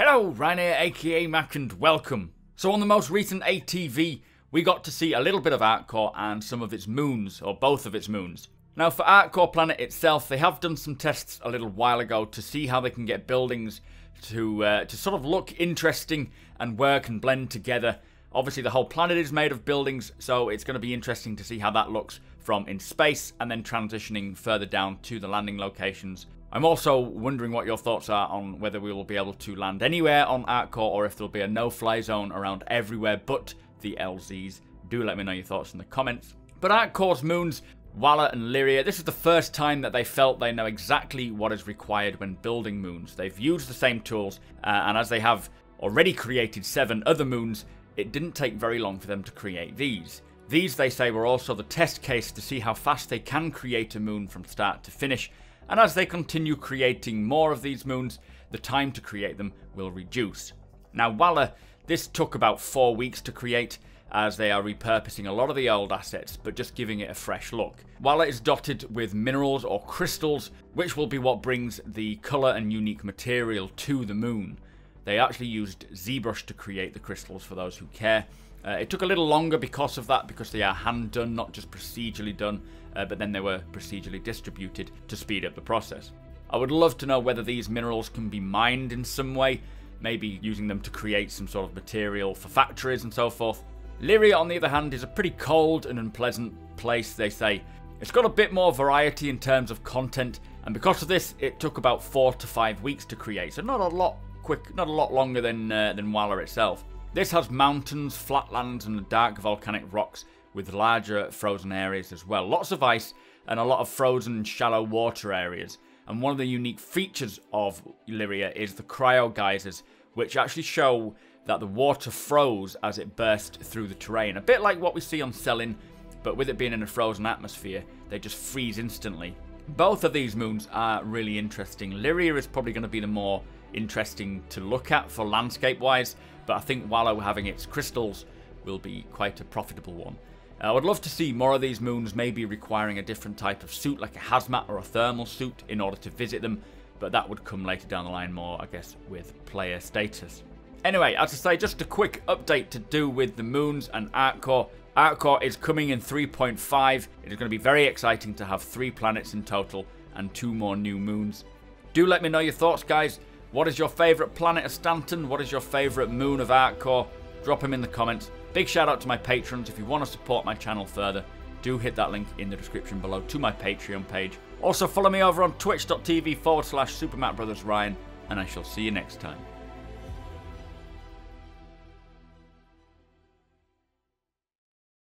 Hello, Ryan here, aka Mac, and welcome. So on the most recent ATV, we got to see a little bit of Arccorp and some of its moons, or both of its moons. Now for Arccorp planet itself, they have done some tests a little while ago to see how they can get buildings to sort of look interesting and work and blend together. Obviously the whole planet is made of buildings, so it's going to be interesting to see how that looks from in space and then transitioning further down to the landing locations. I'm also wondering what your thoughts are on whether we will be able to land anywhere on Arccorp or if there'll be a no-fly zone around everywhere but the LZs. Do let me know your thoughts in the comments. But Arccorp's moons, Walla and Lyria, this is the first time that they felt they know exactly what is required when building moons. They've used the same tools, and as they have already created 7 other moons, it didn't take very long for them to create these. These, they say, were also the test case to see how fast they can create a moon from start to finish, and as they continue creating more of these moons, the time to create them will reduce. Now Walla, this took about 4 weeks to create, as they are repurposing a lot of the old assets, but just giving it a fresh look. Walla is dotted with minerals or crystals, which will be what brings the colour and unique material to the moon. They actually used ZBrush to create the crystals for those who care. It took a little longer because of that, because they are hand done, not just procedurally done, but then they were procedurally distributed to speed up the process. I would love to know whether these minerals can be mined in some way, maybe using them to create some sort of material for factories and so forth. Lyria, on the other hand, is a pretty cold and unpleasant place, they say. It's got a bit more variety in terms of content, and because of this, it took about 4 to 5 weeks to create, so not a lot longer than Walla itself. This has mountains, flatlands, and dark volcanic rocks with larger frozen areas as well. Lots of ice and a lot of frozen shallow water areas. And one of the unique features of Lyria is the cryo geysers, which actually show that the water froze as it burst through the terrain. A bit like what we see on Selin, but with it being in a frozen atmosphere, they just freeze instantly. Both of these moons are really interesting. Lyria is probably going to be the more interesting to look at for landscape-wise, but I think Walla having its crystals will be quite a profitable one. I would love to see more of these moons, maybe requiring a different type of suit, like a hazmat or a thermal suit, in order to visit them, but that would come later down the line more, I guess, with player status. Anyway, as I say, just a quick update to do with the moons and Arccorp. Arccorp is coming in 3.5. It is going to be very exciting to have 3 planets in total and 2 more new moons. Do let me know your thoughts, guys. What is your favourite planet of Stanton? What is your favourite moon of Arccorp? Drop them in the comments. Big shout out to my patrons. If you want to support my channel further, do hit that link in the description below to my Patreon page. Also follow me over on twitch.tv/supermacbrothers Ryan, and I shall see you next time.